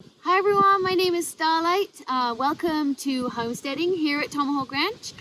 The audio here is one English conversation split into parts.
Hi everyone, my name is Starlight. Welcome to Homesteading here at Tomahawk Ranch.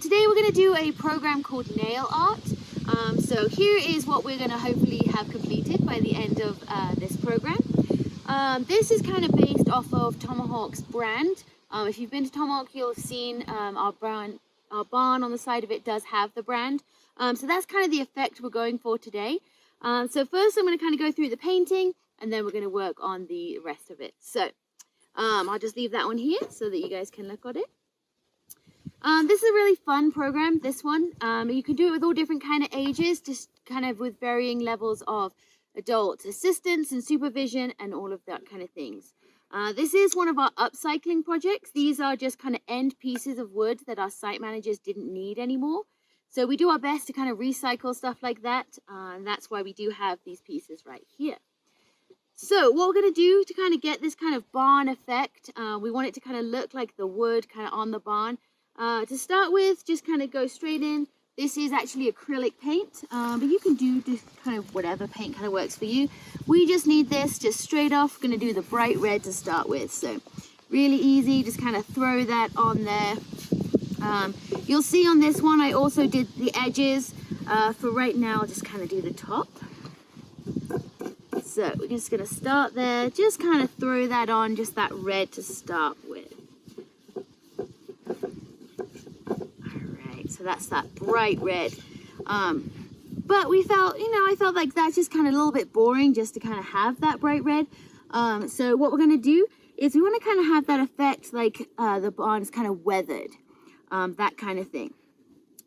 Today we're going to do a program called Nail Art. So here is what we're going to hopefully have completed by the end of this program. This is kind of based off of Tomahawk's brand. If you've been to Tomahawk, you'll have seen our barn on the side of it does have the brand. So that's kind of the effect we're going for today. So first I'm going to kind of go through the painting, and then we're going to work on the rest of it. So I'll just leave that one here so that you guys can look at it. This is a really fun program, this one. You can do it with all different kind of ages, just kind of with varying levels of adult assistance and supervision and all of that kind of things. This is one of our upcycling projects. These are just kind of end pieces of wood that our site managers didn't need anymore. So we do our best to kind of recycle stuff like that, and that's why we do have these pieces right here. So what we're going to do to kind of get this kind of barn effect, we want it to kind of look like the wood kind of on the barn. To start with, just kind of go straight in. This is actually acrylic paint, but you can do just kind of whatever paint kind of works for you. We just need this just straight off. We're going to do the bright red to start with. So really easy, just kind of throw that on there. You'll see on this one, I also did the edges. For right now, I'll just kind of do the top. So we're just going to start there, just kind of throw that on, just that red to start with. Alright, so that's that bright red. But we felt, I felt like that's just kind of a little bit boring just to kind of have that bright red. So what we're going to do is we want to kind of have that effect like the barn is kind of weathered, that kind of thing.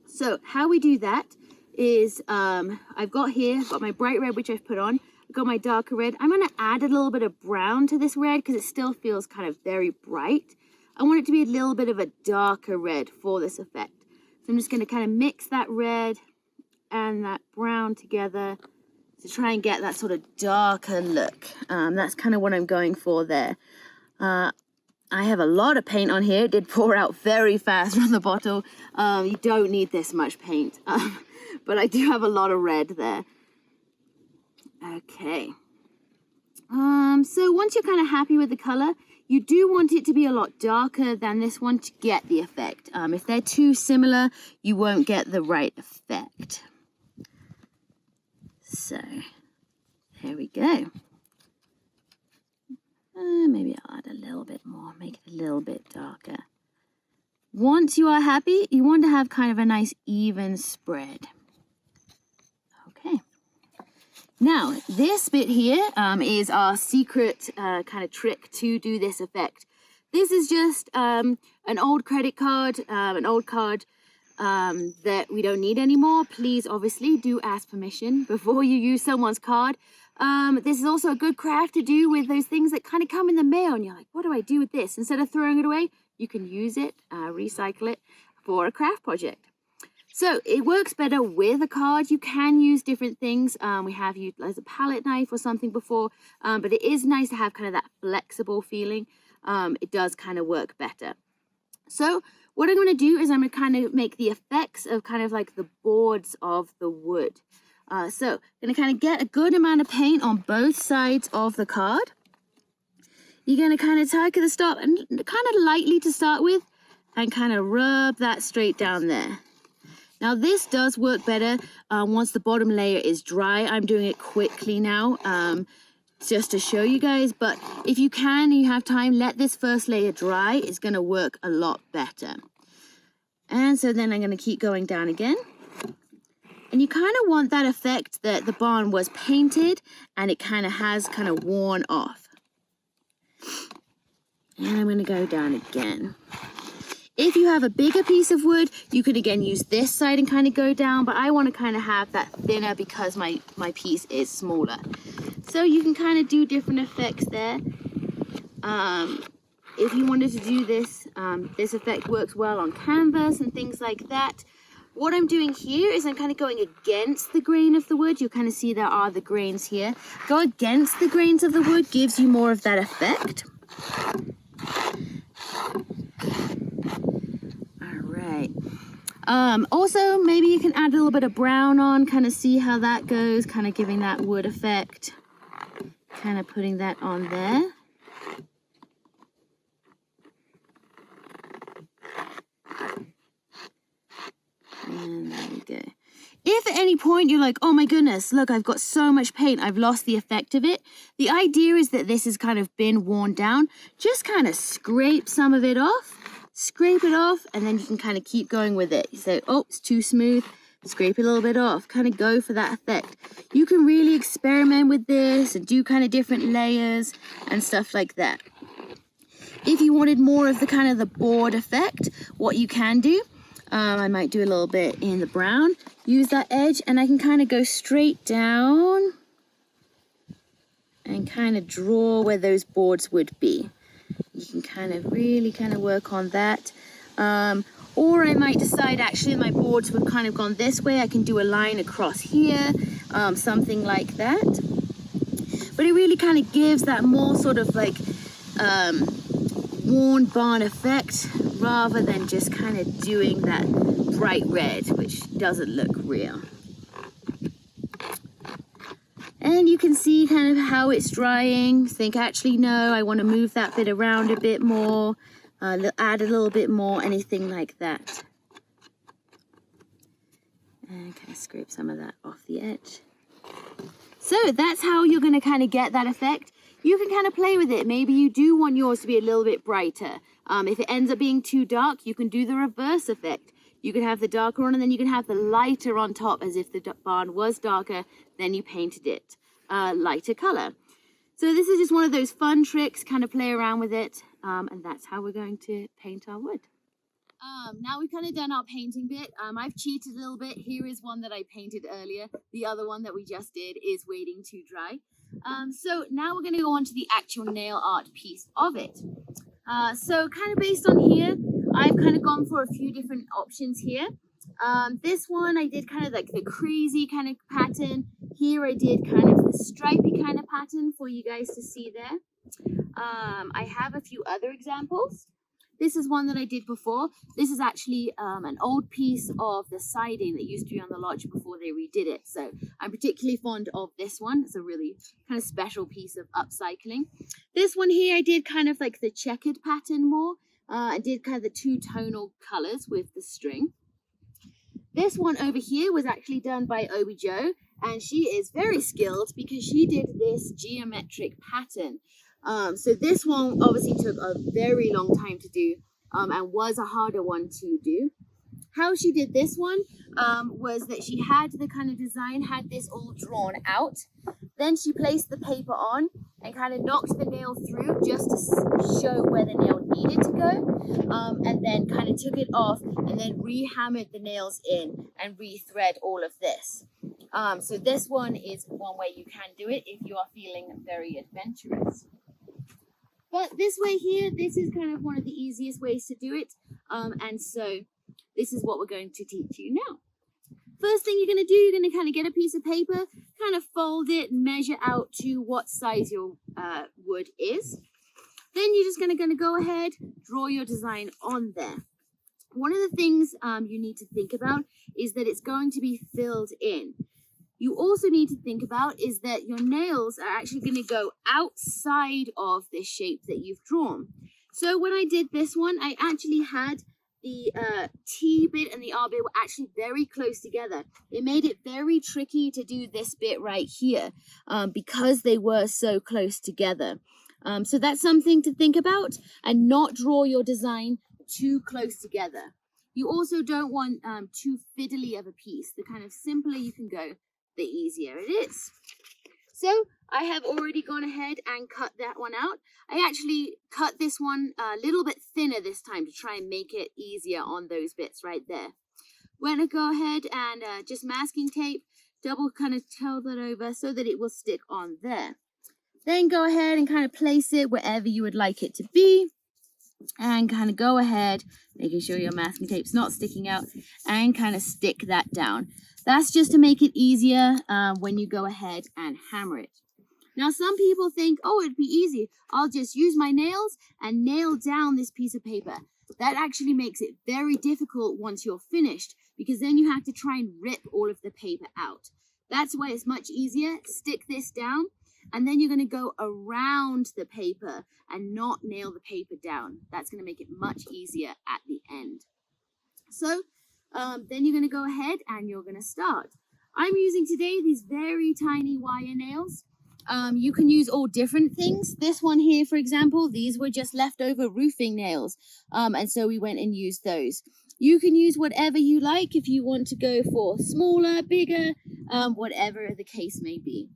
So how we do that is I've got my bright red, which I've put on. Got my darker red. I'm going to add a little bit of brown to this red because it still feels kind of very bright. I want it to be a little bit of a darker red for this effect. So I'm just going to kind of mix that red and that brown together to try and get that sort of darker look. That's kind of what I'm going for there. I have a lot of paint on here. It did pour out very fast from the bottle. You don't need this much paint, but I do have a lot of red there. Okay, so once you're kind of happy with the color, you do want it to be a lot darker than this one to get the effect. If they're too similar, you won't get the right effect. So, there we go. Maybe I'll add a little bit more, make it a little bit darker. Once you are happy, you want to have kind of a nice even spread. Okay. Now, this bit here is our secret kind of trick to do this effect. This is just an old credit card, an old card that we don't need anymore. Please, obviously, do ask permission before you use someone's card. This is also a good craft to do with those things that kind of come in the mail and you're like, what do I do with this? Instead of throwing it away, you can use it, recycle it for a craft project. So it works better with a card. You can use different things. We have used as a palette knife or something before, but it is nice to have kind of that flexible feeling. It does kind of work better. So what I'm going to do is I'm going to kind of make the effects of kind of like the boards of the wood. So I'm going to kind of get a good amount of paint on both sides of the card. You're going to kind of tug at the start and kind of lightly to start with and kind of rub that straight down there. Now this does work better once the bottom layer is dry. I'm doing it quickly now just to show you guys. But if you can, you have time, let this first layer dry. It's going to work a lot better. And so then I'm going to keep going down again. And you kind of want that effect that the barn was painted and it kind of has kind of worn off. And I'm going to go down again. If you have a bigger piece of wood, you could again use this side and kind of go down, but I want to kind of have that thinner because my piece is smaller. So you can kind of do different effects there. If you wanted to do this, this effect works well on canvas and things like that. What I'm doing here is I'm kind of going against the grain of the wood. You'll kind of see there are the grains here. Go against the grains of the wood gives you more of that effect. Also, maybe you can add a little bit of brown on, kind of see how that goes, kind of giving that wood effect, kind of putting that on there. If at any point you're like, oh my goodness, look, I've got so much paint, I've lost the effect of it. The idea is that this has kind of been worn down. Just kind of scrape some of it off, scrape it off, and then you can kind of keep going with it. You say, oh, it's too smooth, scrape it a little bit off, kind of go for that effect. You can really experiment with this and do kind of different layers and stuff like that. If you wanted more of the kind of the board effect, what you can do, I might do a little bit in the brown, use that edge, and I can kind of go straight down and kind of draw where those boards would be. You can kind of really kind of work on that. Or I might decide actually my boards would kind of gone this way. I can do a line across here, something like that. But it really kind of gives that more sort of like worn barn effect rather than just kind of doing that bright red, which doesn't look real. And you can see kind of how it's drying. Think, actually, no, I want to move that bit around a bit more, add a little bit more, anything like that. And kind of scrape some of that off the edge. So that's how you're going to kind of get that effect. You can kind of play with it. Maybe you do want yours to be a little bit brighter. If it ends up being too dark, you can do the reverse effect. You can have the darker on and then you can have the lighter on top as if the barn was darker, then you painted it lighter color. So this is just one of those fun tricks, kind of play around with it. And that's how we're going to paint our wood. Now we've kind of done our painting bit. I've cheated a little bit. Here is one that I painted earlier. The other one that we just did is waiting to dry. So now we're going to go on to the actual nail art piece of it. So kind of based on here, I've kind of gone for a few different options here. This one I did kind of like the crazy kind of pattern. Here I did kind of the stripy kind of pattern for you guys to see there. I have a few other examples. This is one that I did before. This is actually an old piece of the siding that used to be on the lodge before they redid it. So I'm particularly fond of this one. It's a really kind of special piece of upcycling. This one here, I did kind of like the checkered pattern more. I did kind of the two-tonal colors with the string. This one over here was actually done by Obi Jo, and she is very skilled because she did this geometric pattern. So this one obviously took a very long time to do and was a harder one to do. How she did this one was that she had the kind of design, had this all drawn out. Then she placed the paper on and kind of knocked the nail through just to show where the nail needed to go. And then kind of took it off and then re-hammered the nails in and re-thread all of this. So this one is one way you can do it if you are feeling very adventurous. But this way here, this is kind of one of the easiest ways to do it. And so this is what we're going to teach you now. First thing you're going to do, you're going to kind of get a piece of paper, kind of fold it, measure out to what size your wood is. Then you're just going to go ahead, draw your design on there. One of the things you need to think about is that it's going to be filled in. You also need to think about is that your nails are actually going to go outside of this shape that you've drawn. So when I did this one, I actually had the T bit and the R bit were actually very close together. It made it very tricky to do this bit right here because they were so close together. So that's something to think about and not draw your design too close together. You also don't want too fiddly of a piece. The kind of simpler you can go, the easier it is. So I have already gone ahead and cut that one out. I actually cut this one a little bit thinner this time to try and make it easier on those bits right there. We're going to go ahead and just masking tape, double kind of tell that over so that it will stick on there. Then go ahead and kind of place it wherever you would like it to be. And kind of go ahead, making sure your masking tape's not sticking out, and kind of stick that down. That's just to make it easier when you go ahead and hammer it. Now, some people think, oh, it'd be easy. I'll just use my nails and nail down this piece of paper. That actually makes it very difficult once you're finished because then you have to try and rip all of the paper out. That's why it's much easier. Stick this down and then you're going to go around the paper and not nail the paper down. That's going to make it much easier at the end. So then you're going to go ahead and you're going to start. I'm using today these very tiny wire nails. You can use all different things. This one here, for example, these were just leftover roofing nails. And so we went and used those. You can use whatever you like if you want to go for smaller, bigger, whatever the case may be.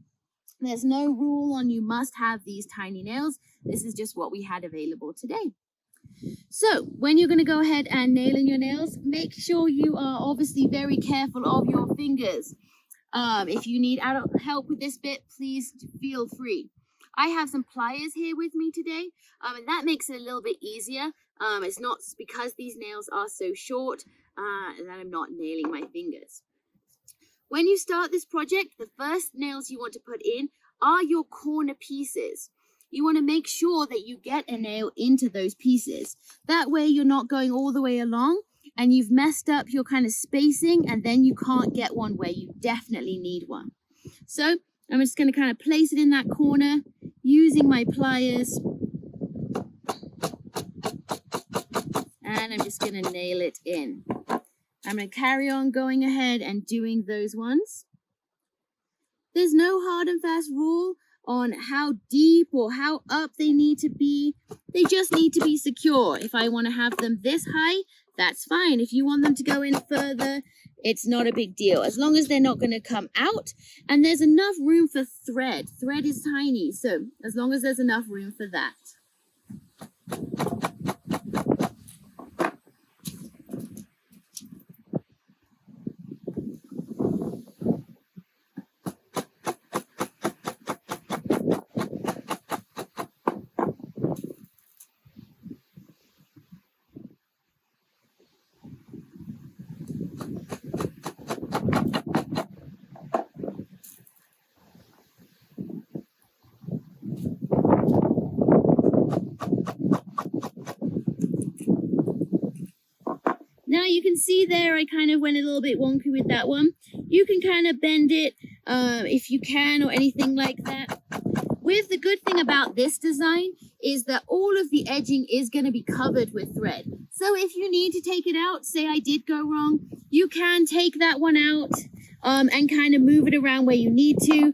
There's no rule on you must have these tiny nails. This is just what we had available today. So when you're going to go ahead and nail in your nails, make sure you are obviously very careful of your fingers. If you need help with this bit, please feel free. I have some pliers here with me today, and that makes it a little bit easier. It's not because these nails are so short that I'm not nailing my fingers. When you start this project, the first nails you want to put in are your corner pieces. You want to make sure that you get a nail into those pieces. That way you're not going all the way along and you've messed up your kind of spacing and then you can't get one where you definitely need one. So I'm just going to kind of place it in that corner using my pliers. And I'm just going to nail it in. I'm going to carry on going ahead and doing those ones. There's no hard and fast rule on how deep or how up they need to be. They just need to be secure. If I want to have them this high, that's fine. If you want them to go in further, it's not a big deal. As long as they're not going to come out and there's enough room for thread. Thread is tiny, so as long as there's enough room for that. Now you can see there I kind of went a little bit wonky with that one. You can kind of bend it if you can or anything like that. With the good thing about this design is that all of the edging is going to be covered with thread. So if you need to take it out, say I did go wrong, you can take that one out and kind of move it around where you need to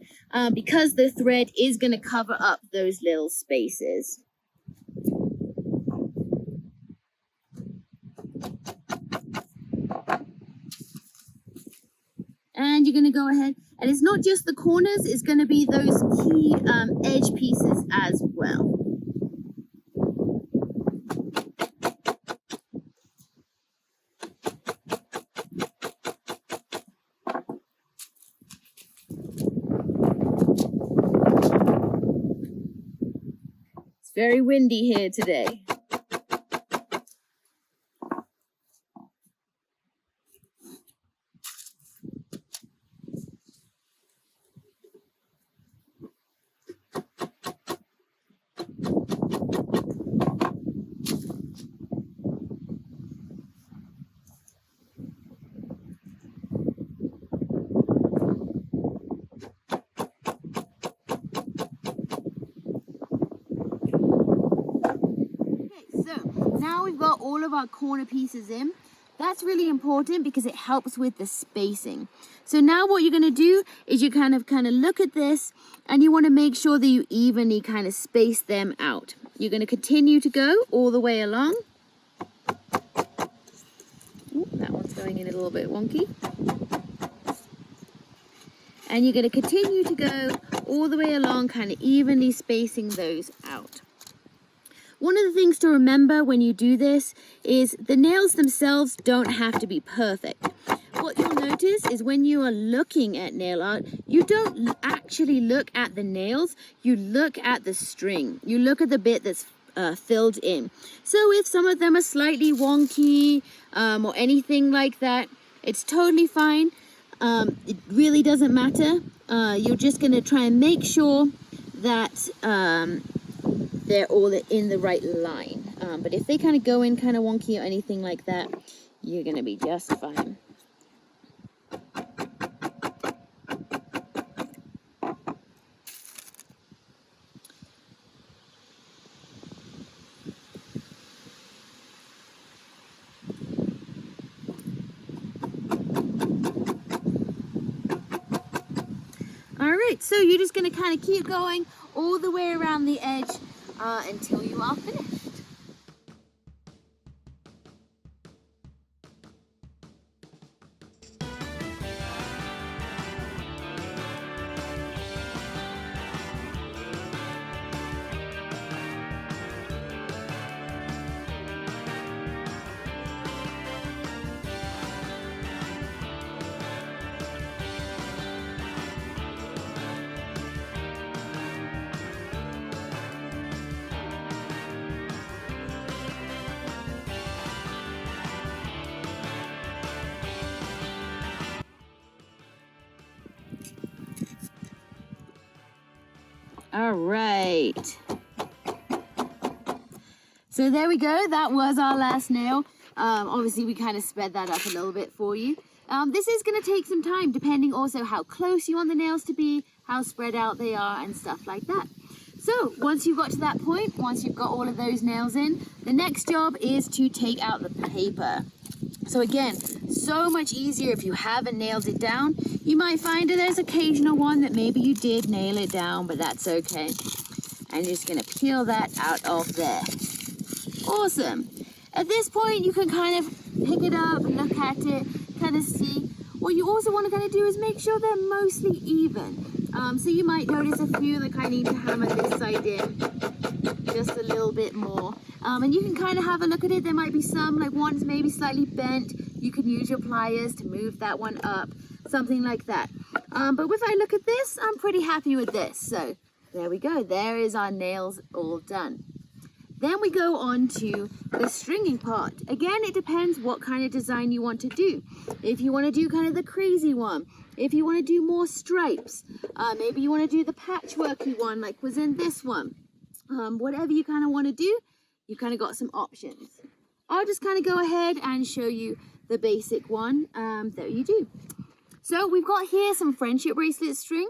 because the thread is going to cover up those little spaces. And you're going to go ahead, and it's not just the corners, it's going to be those key edge pieces as well. It's very windy here today. Now we've got all of our corner pieces in. That's really important because it helps with the spacing. So now what you're going to do is you kind of look at this and you want to make sure that you evenly kind of space them out. You're going to continue to go all the way along. Ooh, that one's going in a little bit wonky. And you're going to continue to go all the way along, kind of evenly spacing those out. One of the things to remember when you do this is the nails themselves don't have to be perfect. What you'll notice is when you are looking at nail art, you don't actually look at the nails, you look at the string. You look at the bit that's filled in. So if some of them are slightly wonky or anything like that, it's totally fine. It really doesn't matter. You're just going to try and make sure that they're all in the right line. But if they kind of go in kind of wonky or anything like that, you're going to be just fine. So you're just going to kind of keep going all the way around the edge until you are finished. All right. So there we go. That was our last nail. Obviously, we kind of sped that up a little bit for you. This is going to take some time, depending also how close you want the nails to be, how spread out they are, and stuff like that. So once you've got to that point, once you've got all of those nails in, the next job is to take out the paper. So again, so much easier if you haven't nailed it down. You might find that there's occasional one that maybe you did nail it down, but that's okay. I'm just going to peel that out of there. Awesome. At this point, you can kind of pick it up, look at it, kind of see. What you also want to kind of do is make sure they're mostly even. So you might notice a few that kind of need to hammer this side in just a little bit more. And you can kind of have a look at it. There might be some, like one's maybe slightly bent. You can use your pliers to move that one up, something like that. But if I look at this, I'm pretty happy with this. So there we go. There is our nails all done. Then we go on to the stringing part. Again, it depends what kind of design you want to do. If you want to do kind of the crazy one, if you want to do more stripes, maybe you want to do the patchworky one like was in this one. Whatever you kind of want to do, you kind of got some options. I'll just kind of go ahead and show you the basic one that you do. So we've got here some friendship bracelet string.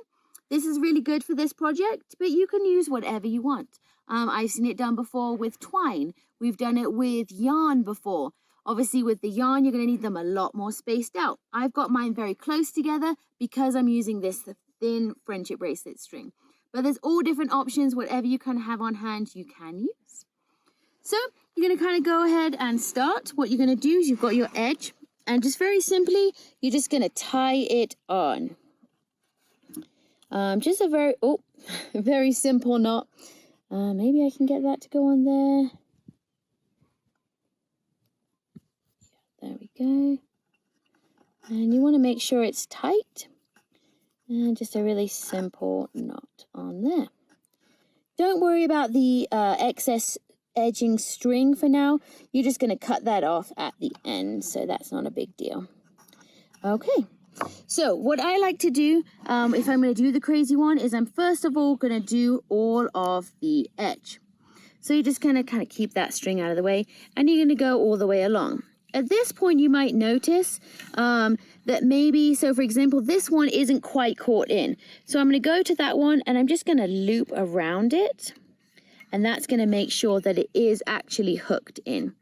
This is really good for this project, but you can use whatever you want. I've seen it done before with twine. We've done it with yarn before. Obviously with the yarn, you're going to need them a lot more spaced out. I've got mine very close together because I'm using this thin friendship bracelet string. But there's all different options. Whatever you kind of have on hand, you can use. So you're going to kind of go ahead and start. What you're going to do is you've got your edge. And just very simply, you're just going to tie it on. Just a very simple knot. Maybe I can get that to go on there. There we go. And you want to make sure it's tight. And just a really simple knot on there. Don't worry about the excess edging string for now. You're just going to cut that off at the end, so that's not a big deal. Okay. So what I like to do, if I'm going to do the crazy one, is I'm first of all going to do all of the edge. So you're just going to kind of keep that string out of the way, and you're going to go all the way along. At this point, you might notice that maybe, so for example, this one isn't quite caught in. So I'm going to go to that one, and I'm just going to loop around it, and that's going to make sure that it is actually hooked in.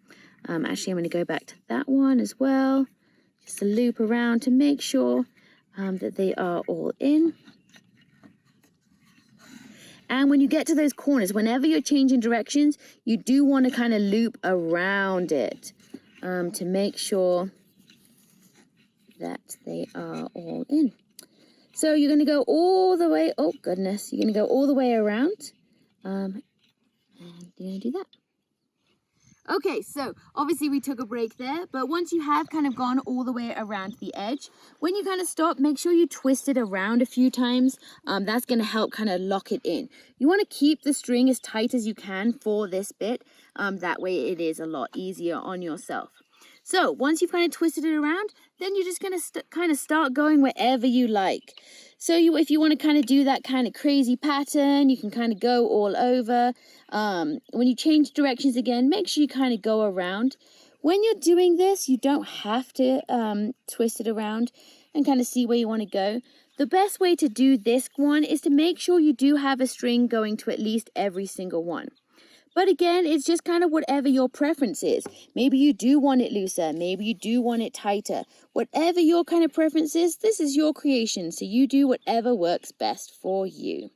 Actually, I'm going to go back to that one as well. Just a loop around to make sure that they are all in. And when you get to those corners, whenever you're changing directions, you do want to kind of loop around it to make sure that they are all in. So you're going to go all the way, oh goodness, you're going to go all the way around and you're going to do that. Okay, so obviously we took a break there, but once you have kind of gone all the way around the edge, when you kind of stop, make sure you twist it around a few times. That's going to help kind of lock it in. You want to keep the string as tight as you can for this bit. That way it is a lot easier on yourself. So once you've kind of twisted it around, then you're just going to kind of start going wherever you like. So if you want to kind of do that kind of crazy pattern, you can kind of go all over. When you change directions again, make sure you kind of go around. When you're doing this, you don't have to twist it around and kind of see where you want to go. The best way to do this one is to make sure you do have a string going to at least every single one. But again, it's just kind of whatever your preference is. Maybe you do want it looser. Maybe you do want it tighter. Whatever your kind of preference is, this is your creation. So you do whatever works best for you.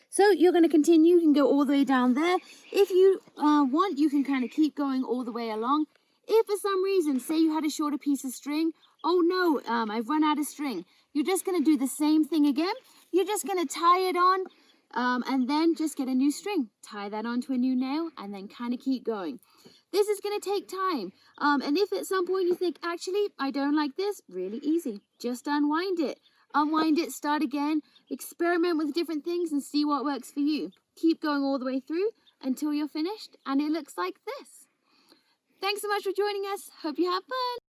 So you're going to continue. You can go all the way down there. If you want, you can kind of keep going all the way along. If for some reason, say you had a shorter piece of string, oh no, I've run out of string. You're just going to do the same thing again. You're just going to tie it on and then just get a new string. Tie that onto a new nail and then kind of keep going. This is going to take time. And if at some point you think, actually, I don't like this, really easy. Just unwind it. Unwind it, start again, experiment with different things and see what works for you. Keep going all the way through until you're finished and it looks like this. Thanks so much for joining us. Hope you have fun.